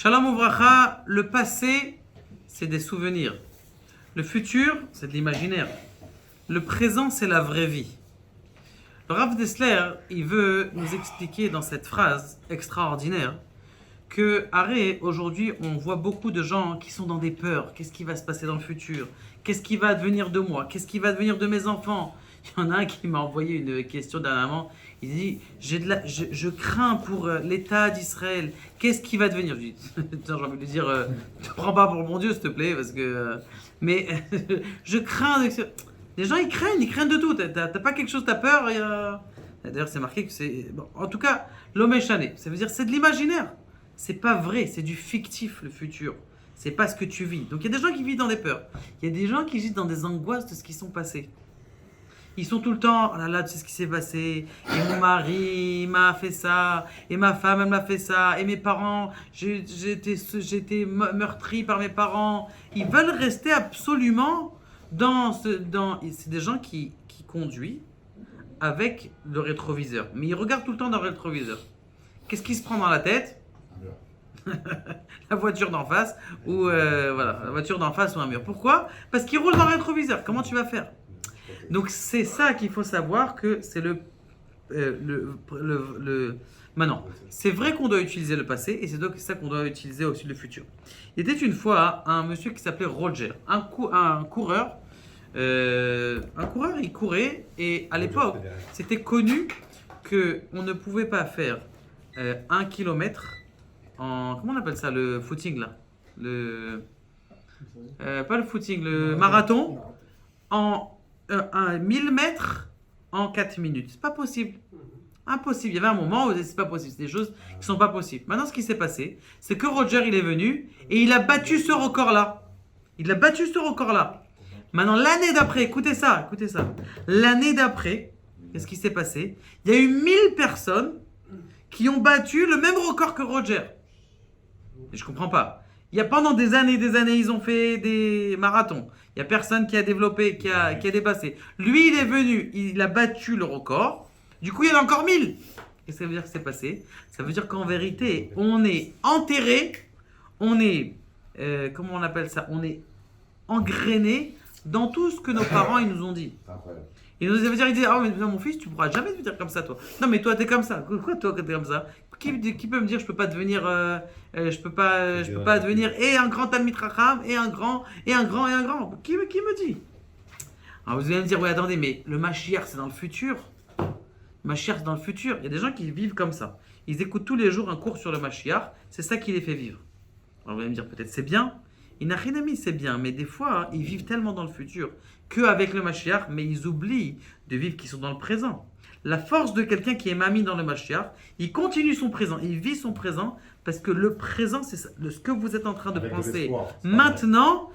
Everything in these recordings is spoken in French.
Shalom Ouvracha, le passé, c'est des souvenirs. Le futur, c'est de l'imaginaire. Le présent, c'est la vraie vie. Le Rav Dessler, il veut nous expliquer dans cette phrase extraordinaire que, aujourd'hui, on voit beaucoup de gens qui sont dans des peurs. Qu'est-ce qui va se passer dans le futur? Qu'est-ce qui va devenir de moi? Qu'est-ce qui va devenir de mes enfants? Il y en a un qui m'a envoyé une question dernièrement. Il dit, je crains pour l'État d'Israël. Qu'est-ce qui va devenir? Je dis, j'ai envie de lui dire, ne te prends pas pour mon Dieu, s'il te plaît, parce que... mais je crains... Les gens, ils craignent de tout. T'as pas quelque chose, t'as peur. D'ailleurs, c'est marqué que c'est... Bon, en tout cas, l'homme échané, ça veut dire c'est de l'imaginaire. C'est pas vrai, c'est du fictif, le futur. C'est pas ce que tu vis. Donc, il y a des gens qui vivent dans des peurs. Il y a des gens qui vivent dans des angoisses de ce qui sont passés. Ils sont tout le temps, oh là là, tu sais ce qui s'est passé, et mon mari m'a fait ça, et ma femme, elle m'a fait ça, et mes parents, j'ai été meurtri par mes parents. Ils veulent rester absolument c'est des gens qui conduisent avec le rétroviseur. Mais ils regardent tout le temps dans le rétroviseur. Qu'est-ce qui se prend dans la tête? La voiture d'en face, ou voilà, la voiture d'en face ou un mur. Pourquoi? Parce qu'ils roulent dans le rétroviseur. Comment tu vas faire? Donc c'est ça qu'il faut savoir, que c'est maintenant, c'est vrai qu'on doit utiliser le passé, et c'est donc ça qu'on doit utiliser aussi le futur. Il était une fois un monsieur qui s'appelait Roger, un coureur. Il courait, et à l'époque, c'était connu qu'on ne pouvait pas faire 1 kilomètre en... Comment on appelle ça, le footing là? Pas le footing, le marathon en 1000 mètres en 4 minutes. C'est pas possible. Impossible. Il y avait un moment où c'est pas possible. C'est des choses qui sont pas possibles. Maintenant, ce qui s'est passé, c'est que Roger, il est venu et il a battu ce record-là. Maintenant, l'année d'après, écoutez ça. L'année d'après, qu'est-ce qui s'est passé? Il y a eu 1000 personnes qui ont battu le même record que Roger. Et je comprends pas. Pendant des années, ils ont fait des marathons. Il n'y a personne qui a développé, qui a dépassé. Lui, il est venu, il a battu le record. Du coup, il y en a encore 1000. Qu'est-ce que ça veut dire que c'est passé? Ça veut dire qu'en vérité, on est enterré, on est, comment on appelle ça? On est engrainé dans tout ce que nos parents ils nous ont dit. Ils disaient, ah mais mon fils, tu pourras jamais devenir comme ça, toi. Non mais toi, t'es comme ça. Pourquoi toi, t'es comme ça? Qui peut me dire, je peux pas devenir, je peux pas devenir et un grand Talmid Chacham et un grand. Qui me dit? Alors vous allez me dire, oui attendez, mais le Mashiach c'est dans le futur. Mashiach c'est dans le futur. Il y a des gens qui vivent comme ça. Ils écoutent tous les jours un cours sur le Mashiach. C'est ça qui les fait vivre. Alors vous allez me dire, peut-être c'est bien. Inachinami, c'est bien, mais des fois, ils vivent tellement dans le futur qu'avec le Mashiach, mais ils oublient de vivre qu'ils sont dans le présent. La force de quelqu'un qui est mamie dans le Mashiach, il continue son présent, il vit son présent, parce que le présent, c'est ce que vous êtes en train de penser. Maintenant,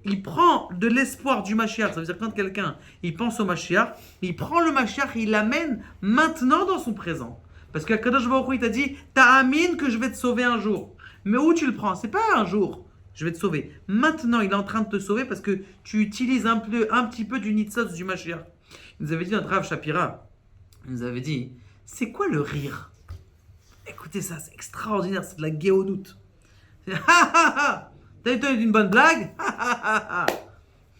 il prend de l'espoir du Mashiach. Ça veut dire quand quelqu'un, il pense au Mashiach, il prend le Mashiach, il l'amène maintenant dans son présent. Parce que Kadosh Baruch Hu, il t'a dit, t'amines que je vais te sauver un jour. Mais où tu le prends? C'est pas un jour. Je vais te sauver. Maintenant, il est en train de te sauver parce que tu utilises un petit peu du Nitzotz du Mashiach. Il nous avait dit, notre Rav Shapira, il nous avait dit, c'est quoi le rire? Écoutez ça, c'est extraordinaire, c'est de la géonoute. C'est ha ha ha. T'as eu une bonne blague? Ha ha ha ha.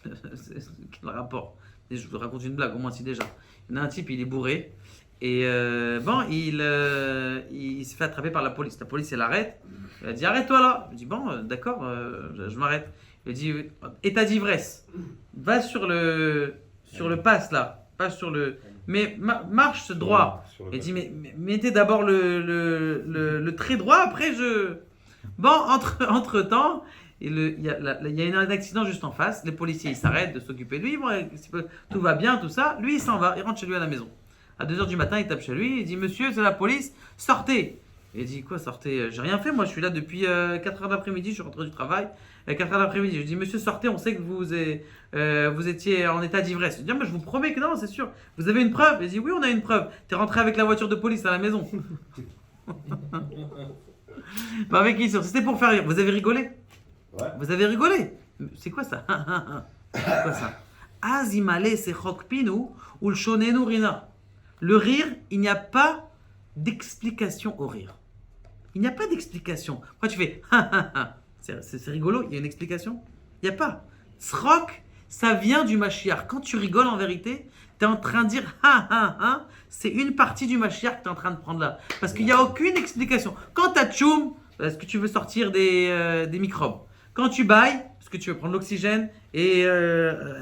Quel rapport? Je vous raconte une blague, au moins si déjà. Il y en a un type, il est bourré. Et il se fait attraper par la police. La police, elle l'arrête. Elle dit, arrête-toi là. Je dis, bon, d'accord, je m'arrête. Elle dit, état d'ivresse. Va sur le pass là. Pas sur le... Mais marche droit. Elle dit, mais mettez d'abord le trait droit, après je... Bon, entre-temps, il y a un accident juste en face. Les policiers, ils s'arrêtent de s'occuper de lui. Bon, tout va bien, tout ça. Lui, il s'en va. Il rentre chez lui à la maison. À 2h du matin, il tape chez lui, il dit, monsieur, c'est la police, sortez. Il dit, quoi, sortez? J'ai rien fait, moi, je suis là depuis 4h d'après-midi, je suis rentré du travail, 4h d'après-midi. Je dis, monsieur, sortez, on sait que vous étiez en état d'ivresse. Je dis, mais je vous promets que non, c'est sûr. Vous avez une preuve? Il dit, oui, on a une preuve. T'es rentré avec la voiture de police à la maison. Bah, avec qui? C'était pour faire rire. Vous avez rigolé? Ouais. Vous avez rigolé? C'est quoi ça? C'est quoi ça? Azimale se chokpinu ou le shonenu rina. Le rire, il n'y a pas d'explication au rire. Il n'y a pas d'explication. Pourquoi tu fais c'est rigolo, il y a une explication? Il n'y a pas. Tzrok, ça vient du Mashiach. Quand tu rigoles en vérité, tu es en train de dire c'est une partie du Mashiach que tu es en train de prendre là. Parce qu'il n'y a aucune explication. Quand tu as tchoum, parce que tu veux sortir des microbes. Quand tu bailles, parce que tu veux prendre l'oxygène et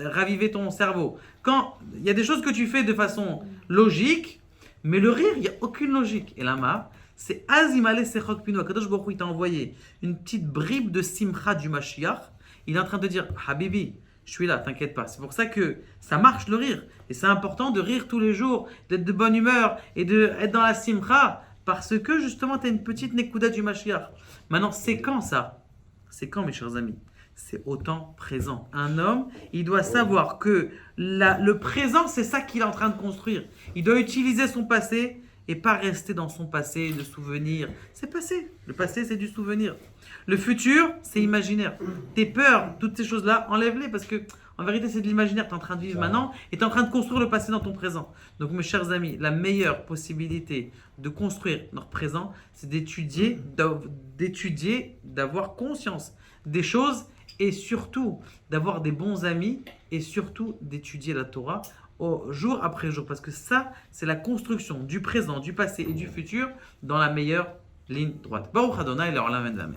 raviver ton cerveau. Quand il y a des choses que tu fais de façon logique, mais le rire, il n'y a aucune logique. Et là, c'est Azimale Sechok Pino. Kadosh Baruch Hu, il t'a envoyé une petite bribe de simcha du Mashiach. Il est en train de dire Habibi, je suis là, t'inquiète pas. C'est pour ça que ça marche le rire. Et c'est important de rire tous les jours, d'être de bonne humeur et d'être dans la simcha. Parce que justement, tu as une petite nekuda du Mashiach. Maintenant, c'est quand ça? C'est quand, mes chers amis? C'est au temps présent. Un homme, il doit savoir que le présent, c'est ça qu'il est en train de construire. Il doit utiliser son passé et pas rester dans son passé, de souvenirs. C'est passé. Le passé, c'est du souvenir. Le futur, c'est imaginaire. Tes peurs, toutes ces choses-là, enlève-les parce que, en vérité, c'est de l'imaginaire que tu es en train de vivre maintenant et tu es en train de construire le passé dans ton présent. Donc, mes chers amis, la meilleure possibilité de construire notre présent, c'est d'étudier, d'avoir conscience des choses et surtout d'avoir des bons amis et surtout d'étudier la Torah jour après jour. Parce que ça, c'est la construction du présent, du passé et du futur dans la meilleure ligne droite. Baruch Adonai, l'Olam Amen.